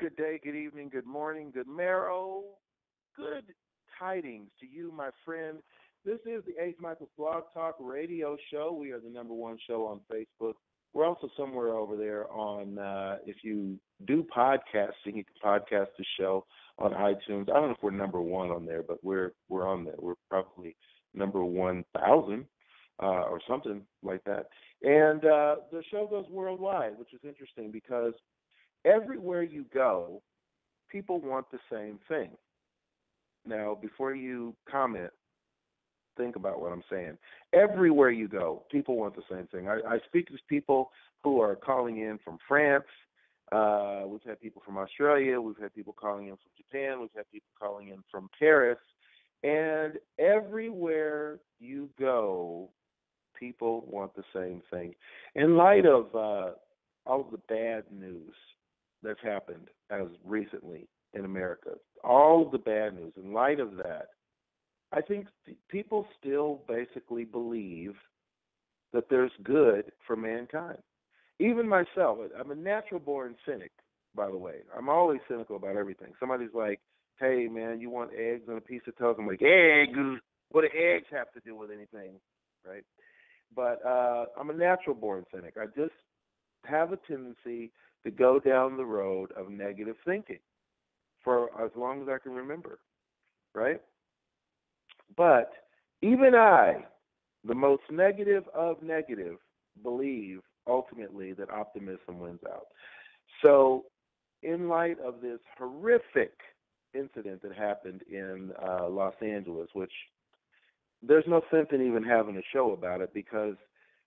Good day, good evening, good morning, good marrow, good tidings to you, my friend. This is the Ace Micheals Blog Talk Radio Show. We are the number one show on Facebook. We're also somewhere over there on, if you do podcasting, you can podcast the show on iTunes. I don't know if we're number one on there, but we're on there. We're probably number 1,000 or something like that. And the show goes worldwide, which is interesting because everywhere you go, people want the same thing. Now, before you comment, think about what I'm saying. Everywhere you go, people want the same thing. I speak to people who are calling in from France. We've had people from Australia. We've had people calling in from Japan. We've had people calling in from Paris. And everywhere you go, people want the same thing. In light of all of the bad news that's happened as recently in America, all of the bad news, in light of that, I think people still basically believe that there's good for mankind. Even myself, I'm a natural-born cynic, by the way. I'm always cynical about everything. Somebody's like, hey, man, you want eggs on a piece of toast? I'm like, eggs? What do eggs have to do with anything, right? But I'm a natural-born cynic. I just have a tendency to go down the road of negative thinking for as long as I can remember, right? But even I, the most negative of negative, believe ultimately that optimism wins out. So in light of this horrific incident that happened in Los Angeles, which there's no sense in even having a show about it because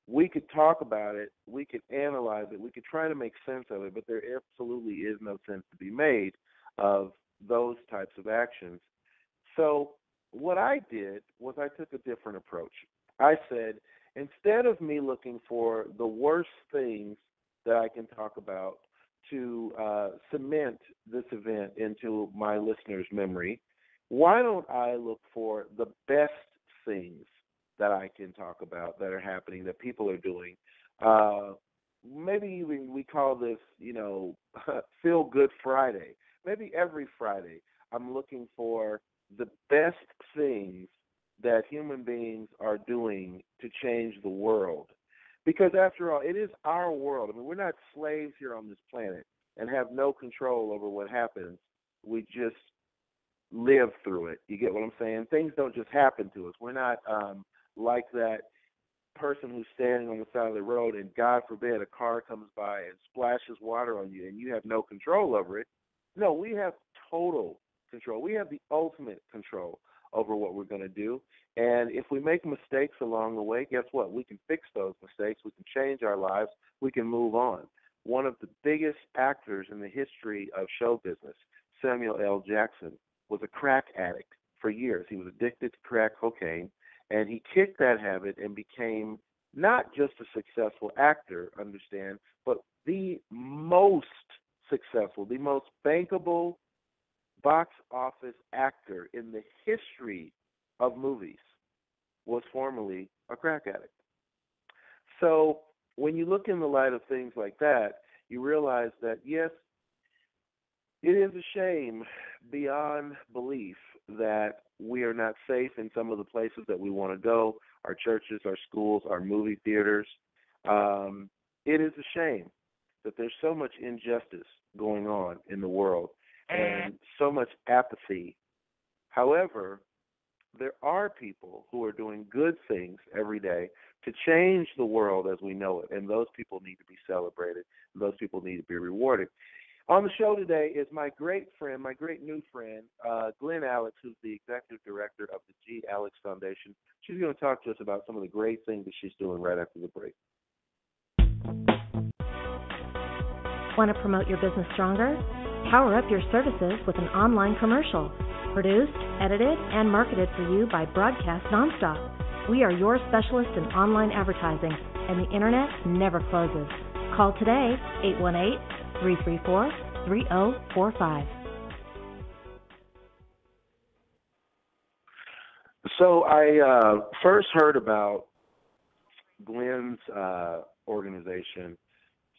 we could talk about it, we could analyze it, we could try to make sense of it, but there absolutely is no sense to be made of those types of actions. So what I did was I took a different approach. I said, instead of me looking for the worst things that I can talk about to cement this event into my listeners' memory, why don't I look for the best things that I can talk about that are happening, that people are doing? Maybe even we call this, Feel Good Friday. Maybe every Friday I'm looking for the best things that human beings are doing to change the world. Because after all, it is our world. I mean, we're not slaves here on this planet and have no control over what happens. We just live through it. You get what I'm saying? Things don't just happen to us. We're not like that person who's standing on the side of the road and, God forbid, a car comes by and splashes water on you and you have no control over it. No, we have total control. We have the ultimate control over what we're going to do. And if we make mistakes along the way, guess what? We can fix those mistakes. We can change our lives. We can move on. One of the biggest actors in the history of show business, Samuel L. Jackson, was a crack addict for years. He was addicted to crack cocaine, and he kicked that habit and became not just a successful actor, understand, but the most successful, the most bankable box office actor in the history of movies was formerly a crack addict. So when you look in the light of things like that, you realize that, yes, it is a shame beyond belief that we are not safe in some of the places that we want to go, our churches, our schools, our movie theaters. It is a shame that there's so much injustice going on in the world and so much apathy. However, there are people who are doing good things every day to change the world as we know it, and those people need to be celebrated, and those people need to be rewarded. On the show today is my great friend, my great new friend, Glen Alex, who's the executive director of the G. Alex Foundation. She's going to talk to us about some of the great things that she's doing right after the break. Want to promote your business stronger? Power up your services with an online commercial. Produced, edited, and marketed for you by Broadcast Nonstop. We are your specialist in online advertising, and the Internet never closes. Call today, 818-334-3045. So I first heard about Glen's organization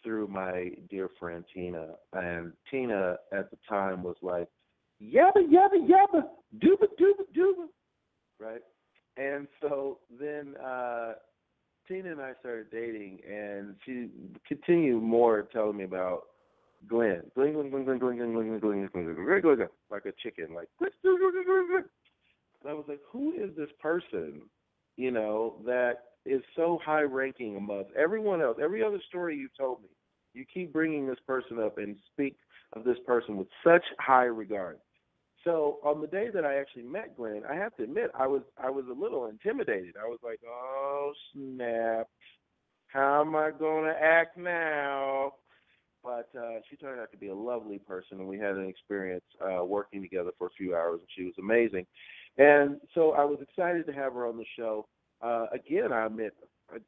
through my dear friend Tina, and Tina at the time was like, yabba yabba yabba, dooba dooba dooba, right? And so then Tina and I started dating, and she continued more telling me about Glen, Glen, Glen, Glen, Glen, Glen, Glen, Glen, Glen, Glen, Glen, Glen, Glen, Glen, like a chicken, like. And I was like, who is this person, that is so high ranking amongst everyone else? Every other story you told me, you keep bringing this person up and speak of this person with such high regard. So on the day that I actually met Glen, I have to admit I was a little intimidated. I was like, oh snap, how am I going to act now? But she turned out to be a lovely person, and we had an experience working together for a few hours, and she was amazing. And so I was excited to have her on the show. Again, I admit,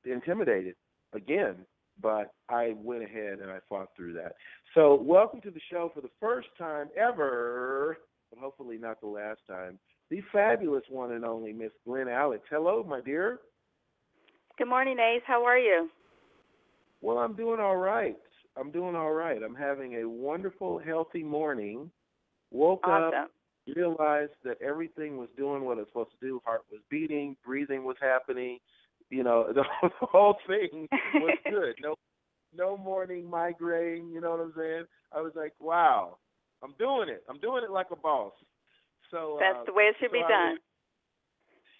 intimidated again, but I went ahead and I fought through that. So welcome to the show for the first time ever, but hopefully not the last time, the fabulous one and only Miss Glen Alex. Hello, my dear. Good morning, Ace. How are you? Well, I'm doing all right. I'm having a wonderful, healthy morning. Woke up, realized that everything was doing what it's supposed to do. Heart was beating, breathing was happening. The whole thing was good. No morning migraine, you know what I'm saying? I was like, wow, I'm doing it. I'm doing it like a boss. So that's the way it should be done.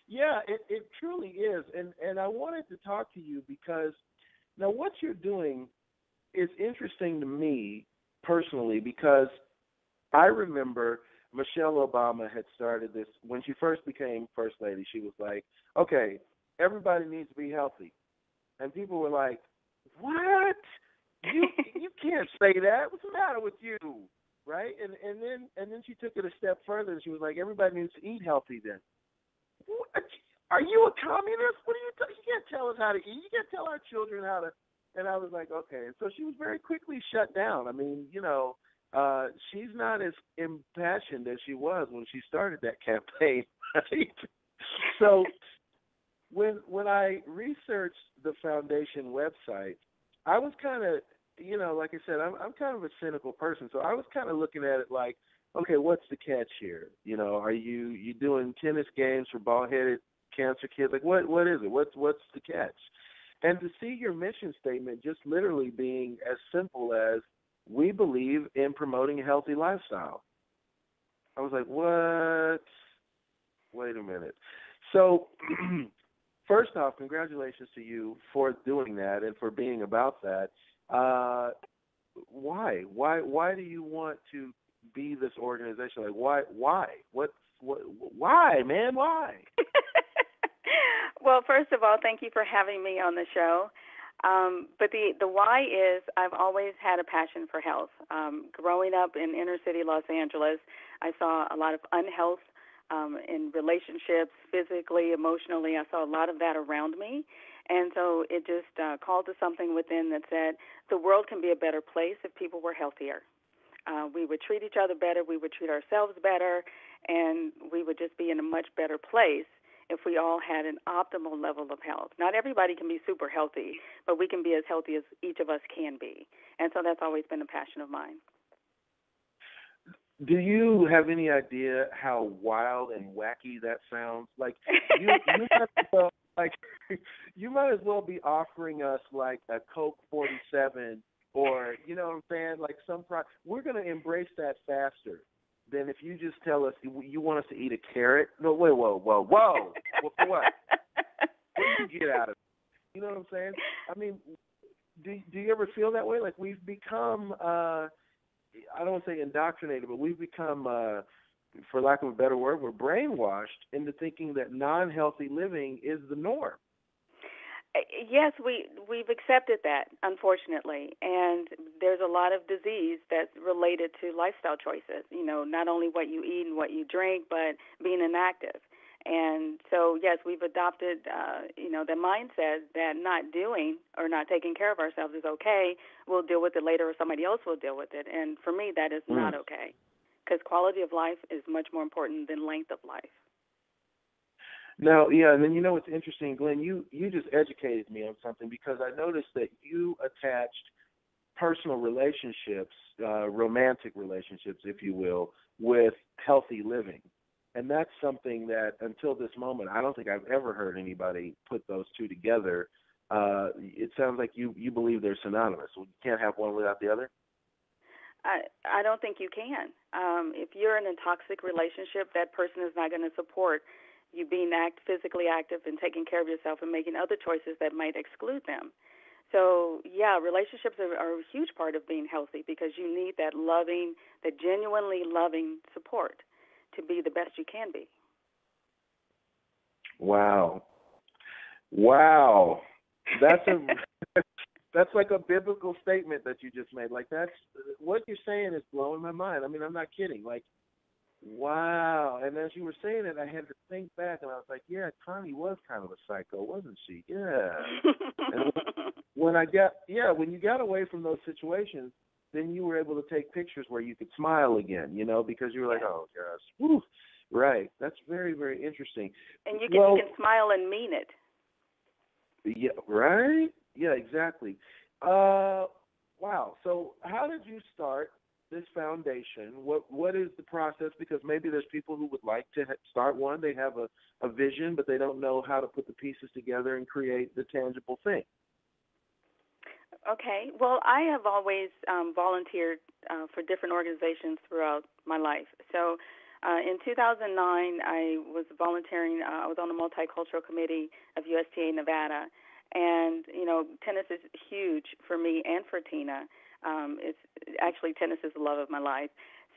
Yeah, it truly is. And I wanted to talk to you because now what you're doing is interesting to me personally, because I remember Michelle Obama had started this when she first became First Lady. She was like, okay, everybody needs to be healthy. And people were like, what? You can't say that. What's the matter with you? Right? And then she took it a step further, and she was like, everybody needs to eat healthy then. What? Are you a communist? What are you can't tell us how to eat. You can't tell our children how to. And I was like, okay. And so she was very quickly shut down. I mean, she's not as impassioned as she was when she started that campaign, right? So when I researched the foundation website, I was kind of, like I said, I'm kind of a cynical person. So I was kind of looking at it like, okay, what's the catch here? Are you doing tennis games for bald-headed cancer kids? Like, what is it? What's the catch? And to see your mission statement just literally being as simple as, we believe in promoting a healthy lifestyle. I was like, what? Wait a minute. So first off, congratulations to you for doing that and for being about that. Why? Why do you want to be this organization? Like, why? Why, man? Why? Well, first of all, thank you for having me on the show. But the why is I've always had a passion for health. Growing up in inner city Los Angeles, I saw a lot of unhealth in relationships, physically, emotionally. I saw a lot of that around me. And so it just called to something within that said the world can be a better place if people were healthier. We would treat each other better, we would treat ourselves better, and we would just be in a much better place if we all had an optimal level of health. Not everybody can be super healthy, but we can be as healthy as each of us can be. And so that's always been a passion of mine. Do you have any idea how wild and wacky that sounds? Like you might as well be offering us like a Coke 47 or, you know what I'm saying, like we're going to embrace that faster than if you just tell us you want us to eat a carrot. No, wait, whoa. Well, for what? What do you get out of it? You know what I'm saying? I mean, do you ever feel that way? Like we've become, I don't want to say indoctrinated, but we've become, for lack of a better word, we're brainwashed into thinking that non-healthy living is the norm. Yes, we've accepted that, unfortunately, and there's a lot of disease that's related to lifestyle choices, not only what you eat and what you drink, but being inactive. And so, yes, we've adopted, the mindset that not doing or not taking care of ourselves is okay. We'll deal with it later or somebody else will deal with it. And for me, that is not okay, because quality of life is much more important than length of life. Now, yeah, and then what's interesting, Glen, you just educated me on something, because I noticed that you attached personal relationships, romantic relationships, if you will, with healthy living. And that's something that, until this moment, I don't think I've ever heard anybody put those two together. It sounds like you believe they're synonymous. You can't have one without the other? I don't think you can. If you're in a toxic relationship, that person is not going to support you being physically active and taking care of yourself and making other choices that might exclude them. So, yeah, relationships are a huge part of being healthy because you need that loving, that genuinely loving support to be the best you can be. Wow. That's like a biblical statement that you just made. Like, that's what you're saying is blowing my mind. I mean, I'm not kidding. Like, wow. And as you were saying it, I had to think back, and I was like, yeah, Connie was kind of a psycho, wasn't she? Yeah. And when you got away from those situations, then you were able to take pictures where you could smile again, because you were like, oh, gosh, woo. Right. That's very, very interesting. And you can smile and mean it. Yeah, right? Yeah, exactly. Wow. So how did you start this foundation? What is the process? Because maybe there's people who would like to start one. They have a vision, but they don't know how to put the pieces together and create the tangible thing. Okay. Well, I have always volunteered for different organizations throughout my life. So in 2009, I was volunteering. I was on the multicultural committee of USTA Nevada. And, tennis is huge for me and for Tina. Tennis is the love of my life.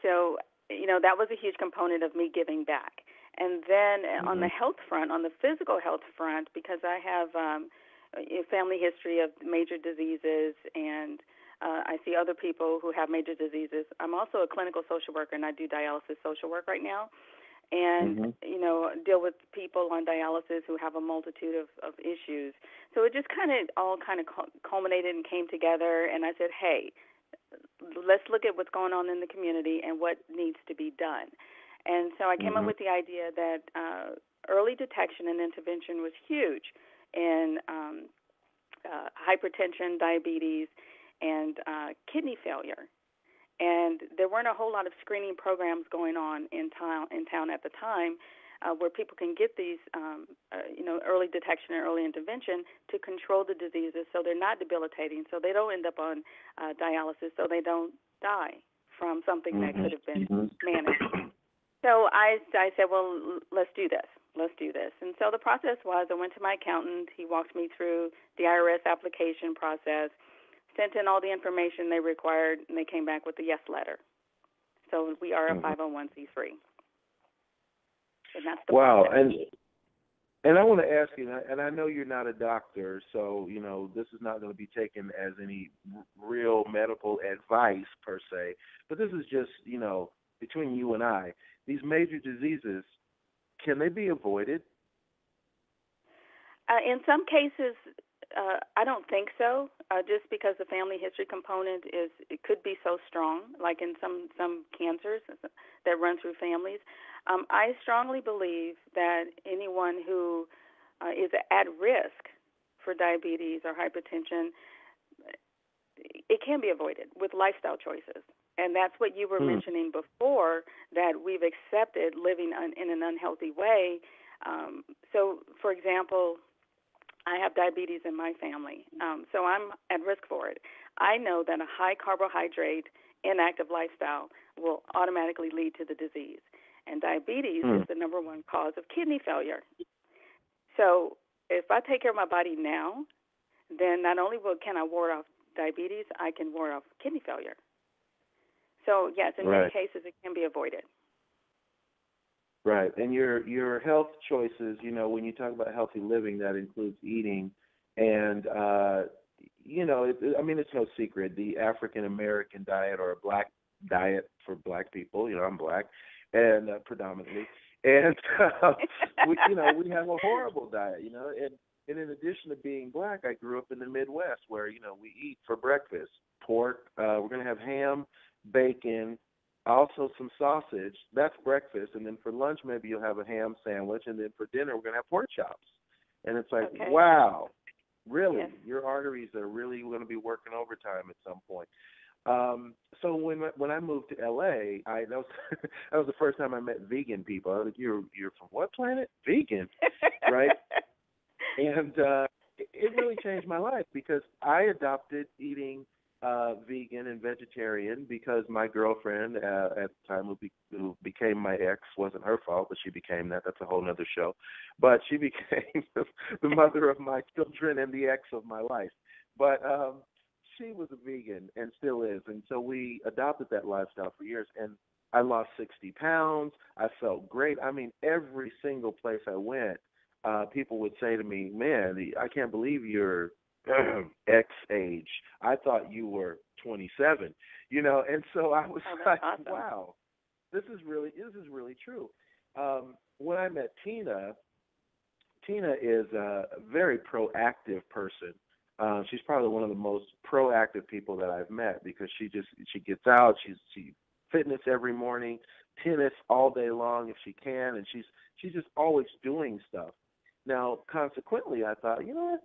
So, that was a huge component of me giving back. And then on the health front, on the physical health front, because I have a family history of major diseases and I see other people who have major diseases. I'm also a clinical social worker, and I do dialysis social work right now. And, deal with people on dialysis who have a multitude of issues. So it just all culminated and came together, and I said, hey, let's look at what's going on in the community and what needs to be done. And so I came up with the idea that early detection and intervention was huge in hypertension, diabetes, and kidney failure. And there weren't a whole lot of screening programs going on in town at the time where people can get these, early detection and early intervention to control the diseases so they're not debilitating, so they don't end up on dialysis, so they don't die from something that could have been managed. So I said, well, let's do this. And so the process was I went to my accountant. He walked me through the IRS application process, sent in all the information they required, and they came back with a yes letter. So we are a 501c3. And that's the process. And I want to ask you, and I know you're not a doctor, so, this is not going to be taken as any real medical advice per se, but this is just, between you and I, these major diseases, can they be avoided? In some cases, I don't think so, just because the family history component it could be so strong, like in some cancers that run through families. I strongly believe that anyone who is at risk for diabetes or hypertension, it can be avoided with lifestyle choices. And that's what you were mentioning before, that we've accepted living in an unhealthy way. So, for example, I have diabetes in my family, so I'm at risk for it. I know that a high carbohydrate, inactive lifestyle will automatically lead to the disease. And diabetes is the number one cause of kidney failure. So if I take care of my body now, then not only can I ward off diabetes, I can ward off kidney failure. So, yes, in many cases it can be avoided. Right. And your health choices, when you talk about healthy living, that includes eating. And, it's no secret, the African-American diet, or a black diet for black people, I'm black, and predominantly. And, we have a horrible diet, and in addition to being black, I grew up in the Midwest where, we eat for breakfast pork. We're going to have ham, bacon, also some sausage. That's breakfast. And then for lunch, maybe you'll have a ham sandwich. And then for dinner, we're going to have pork chops. And it's like, wow. Really, Yes. your arteries are really going to be working overtime at some point. So when I moved to LA, that was that was the first time I met vegan people. I was like, you're from what planet? Vegan, right? And it really changed my life because I adopted eating vegan and vegetarian because my girlfriend at the time, who became my ex, wasn't her fault, but she became that. That's a whole other show. But she became the mother of my children and the ex of my life. But she was a vegan and still is, and so we adopted that lifestyle for years. And I lost 60 pounds. I felt great. I mean, every single place I went, people would say to me, "Man, I can't believe you're X age. I thought you were 27." And so I was like, awesome. "Wow, this is really true." When I met Tina is a very proactive person. She's probably one of the most proactive people that I've met because she gets out, she fitness every morning, tennis all day long if she can, and she's just always doing stuff. Now, consequently, I thought, you know what,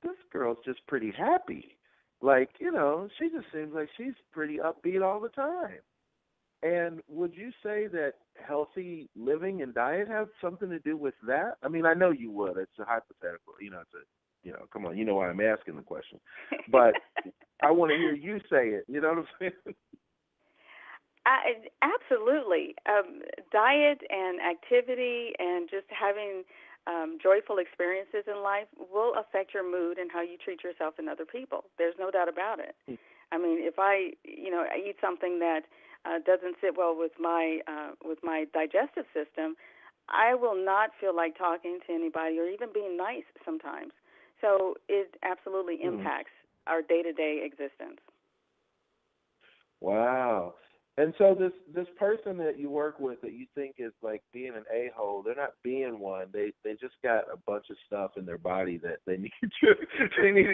this girl's just pretty happy. Like, she just seems like she's pretty upbeat all the time. And would you say that healthy living and diet have something to do with that? I mean, I know you would. It's a hypothetical. Come on, you know why I'm asking the question. But I want to hear you say it. You know what I'm saying? Absolutely. Diet and activity and just having joyful experiences in life will affect your mood and how you treat yourself and other people. There's no doubt about it. I mean, if I eat something that doesn't sit well with my digestive system, I will not feel like talking to anybody or even being nice sometimes. So it absolutely impacts our day-to-day existence. Wow. And so this person that you work with that you think is like being an a-hole, they're not being one. They just got a bunch of stuff in their body that they need to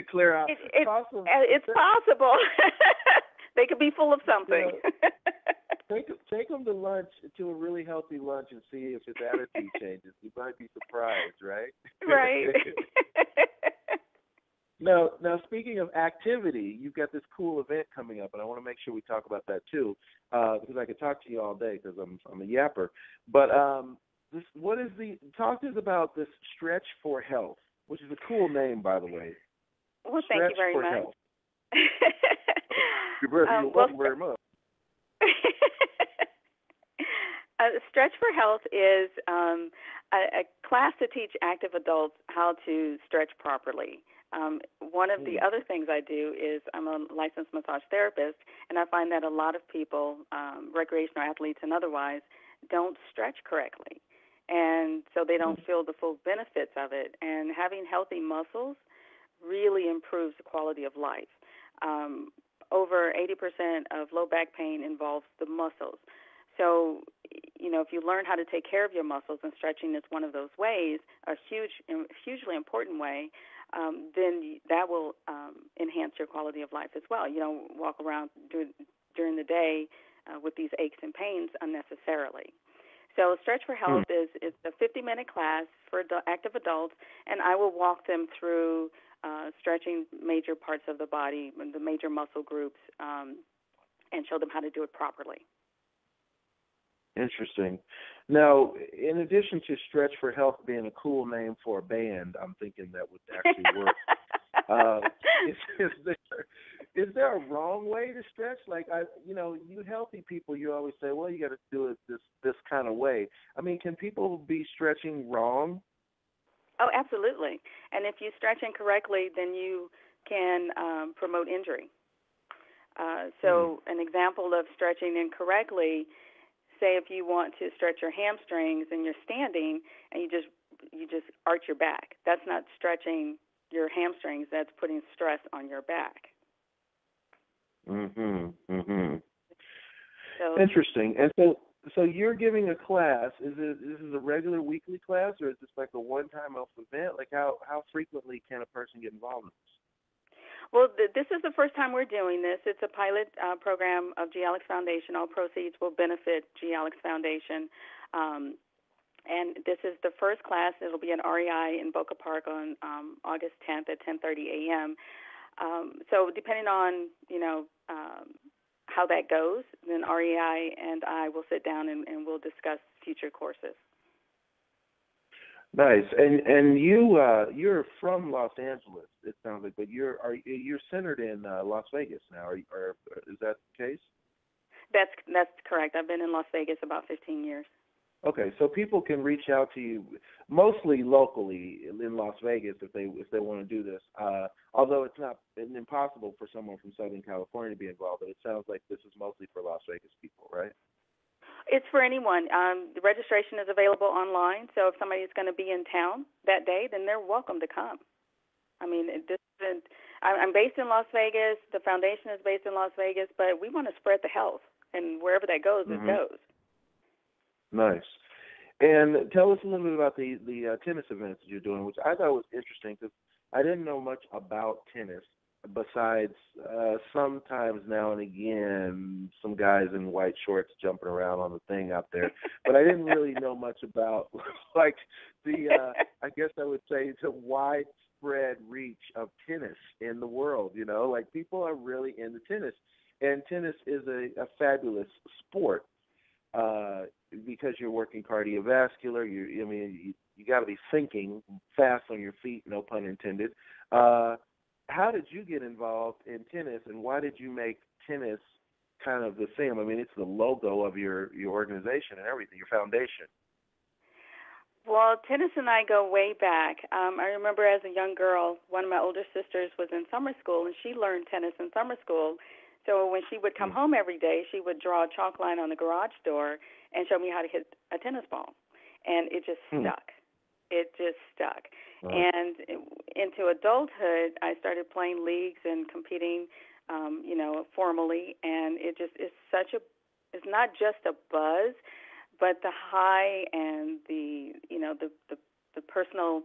clear out. It's possible. They could be full of something. Take them to lunch, to a really healthy lunch, and see if his attitude changes. You might be surprised, right? Right. Now, speaking of activity, you've got this cool event coming up, and I want to make sure we talk about that too, because I could talk to you all day because I'm a yapper. But talk to us about this Stretch for Health, which is a cool name, by the way. Well, thank you very much. Health. You're welcome very much. Stretch for Health is a class to teach active adults how to stretch properly. One of the other things I do is I'm a licensed massage therapist, and I find that a lot of people, recreational athletes and otherwise, don't stretch correctly, and so they don't feel the full benefits of it. And having healthy muscles really improves the quality of life. Over 80% of low back pain involves the muscles. So, if you learn how to take care of your muscles, and stretching is one of those ways, a hugely important way, then that will enhance your quality of life as well. You don't walk around during the day with these aches and pains unnecessarily. So Stretch for Health is a 50-minute class for active adults, and I will walk them through stretching major parts of the body, the major muscle groups, and show them how to do it properly. Interesting. Now, in addition to Stretch for Health being a cool name for a band, I'm thinking that would actually work. Is there a wrong way to stretch? Like, you healthy people, you always say, well, you got to do it this kind of way. I mean, can people be stretching wrong? Oh, absolutely. And if you stretch incorrectly, then you can promote injury. So an example of stretching incorrectly, say if you want to stretch your hamstrings and you're standing and you just arch your back. That's not stretching your hamstrings. That's putting stress on your back. So, interesting. And so you're giving a class. Is this a regular weekly class, or is this like a one-time event? Like how frequently can a person get involved in this? Well, this is the first time we're doing this. It's a pilot program of G. Alex Foundation. All proceeds will benefit G. Alex Foundation. And this is the first class. It'll be at REI in Boca Park on August 10th at 10:30 a.m. So depending on, how that goes, then REI and I will sit down and we'll discuss future courses. Nice. And you're from Los Angeles, it sounds like, but you're centered in Las Vegas now. Or is that the case? That's correct. I've been in Las Vegas about 15 years. Okay, so people can reach out to you mostly locally in Las Vegas if they want to do this. Although it's not impossible for someone from Southern California to be involved, but it sounds like this is mostly for Las Vegas people, right? It's for anyone. The registration is available online, so if somebody's going to be in town that day, then they're welcome to come. I mean, I'm based in Las Vegas. The foundation is based in Las Vegas, but we want to spread the health, and wherever that goes, it goes. Nice. And tell us a little bit about the tennis events that you're doing, which I thought was interesting because I didn't know much about tennis besides sometimes now and again some guys in white shorts jumping around on the thing out there. But I didn't really know much about like I guess I would say the widespread reach of tennis in the world, like people are really into tennis. And tennis is a fabulous sport. Because you're working cardiovascular, you got to be thinking fast on your feet, no pun intended. How did you get involved in tennis, and why did you make tennis kind of the theme? I mean, it's the logo of your organization and everything, your foundation. Well, tennis and I go way back. I remember as a young girl, one of my older sisters was in summer school, and she learned tennis in summer school. So when she would come home every day, she would draw a chalk line on the garage door and show me how to hit a tennis ball. And it just stuck. It just stuck. Wow. And into adulthood, I started playing leagues and competing, formally. And it just is it's not just a buzz, but the high and the personal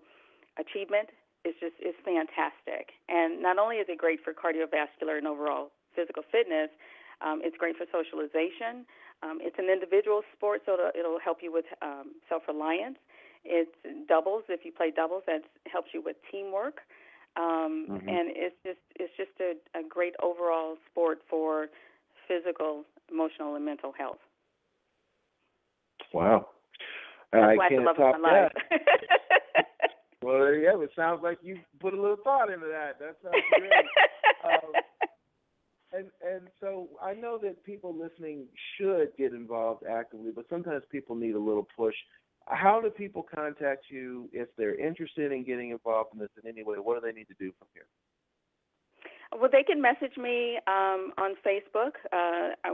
achievement is fantastic. And not only is it great for cardiovascular and overall physical fitness, it's great for socialization. It's an individual sport, so it'll help you with self-reliance. It's doubles. If you play doubles, that helps you with teamwork. And it's just a great overall sport for physical, emotional, and mental health. Wow. That's I can't top that. Well, there you go. It sounds like you put a little thought into that. That sounds great. And so I know that people listening should get involved actively, but sometimes people need a little push. How do people contact you if they're interested in getting involved in this in any way? What do they need to do from here? Well, they can message me on Facebook.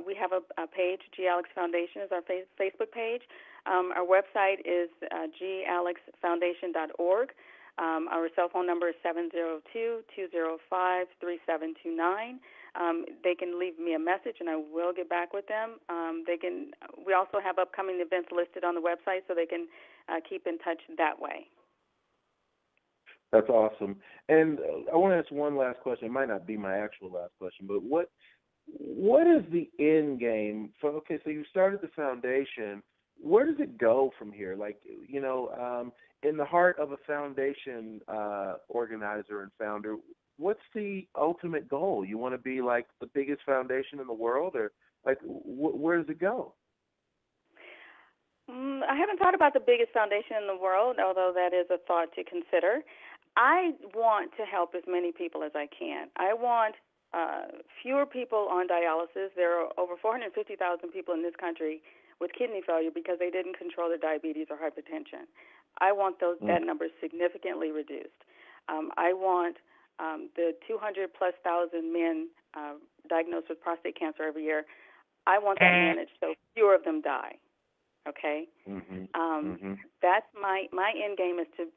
We have a page, G. Alex Foundation is our Facebook page. Our website is galexfoundation.org. Our cell phone number is 702-205-3729. They can leave me a message, and I will get back with them. We also have upcoming events listed on the website, so they can keep in touch that way. That's awesome. And I want to ask one last question. It might not be my actual last question, but what is the end game for? Okay, so you started the foundation. Where does it go from here? Like, in the heart of a foundation organizer and founder, what's the ultimate goal? You want to be like the biggest foundation in the world, or like where does it go? I haven't thought about the biggest foundation in the world, although that is a thought to consider. I want to help as many people as I can. I want fewer people on dialysis. There are over 450,000 people in this country with kidney failure because they didn't control their diabetes or hypertension. I want that number significantly reduced. I want the 200,000+ men diagnosed with prostate cancer every year. I want that managed so fewer of them die. Okay, that's my end game is to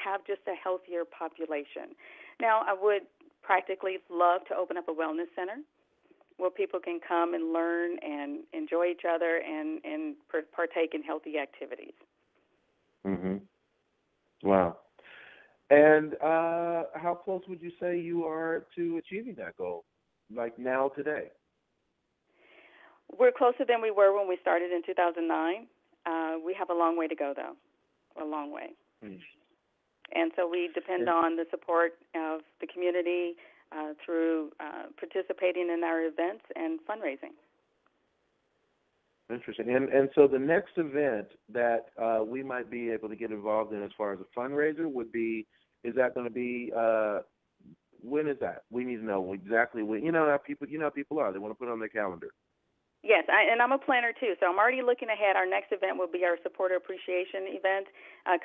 have just a healthier population. Now, I would practically love to open up a wellness center where people can come and learn and enjoy each other and partake in healthy activities. Wow. And how close would you say you are to achieving that goal, like now today? We're closer than we were when we started in 2009. We have a long way to go, though. a long way. Mm. And so we depend on the support of the community through participating in our events and fundraising. Interesting. And so the next event that we might be able to get involved in as far as a fundraiser would be, is that going to be, when is that? We need to know exactly when. You know how people are. They want to put it on their calendar. Yes, and I'm a planner too, so I'm already looking ahead. Our next event will be our supporter appreciation event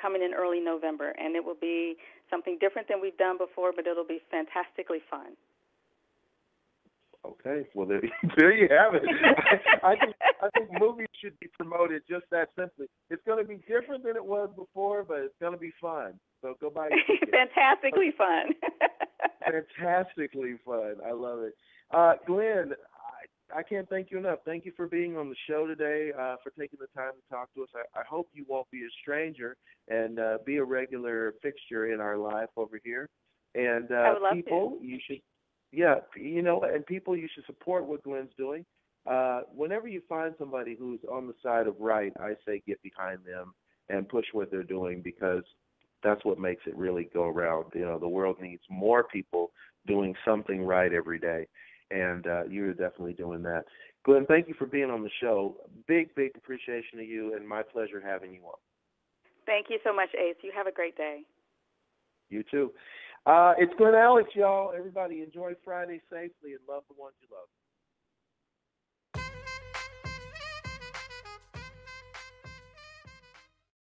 coming in early November, and it will be something different than we've done before, but it'll be fantastically fun. Okay, well there you have it. I think movies should be promoted just that simply. It's going to be different than it was before, but it's going to be fun. So go buy your ticket. Fantastically fun. Fantastically fun. I love it. Glen, I can't thank you enough. Thank you for being on the show today, for taking the time to talk to us. I hope you won't be a stranger and be a regular fixture in our life over here. And I would love people, to. you should, yeah, and people, you should support what Glen's doing. Whenever you find somebody who's on the side of right, I say get behind them and push what they're doing, because that's what makes it really go around. The world needs more people doing something right every day. And you're definitely doing that. Glen, thank you for being on the show. Big, big appreciation to you, and my pleasure having you on. Thank you so much, Ace. You have a great day. You too. It's Glen Alex, y'all. Everybody enjoy Friday safely and love the ones you love.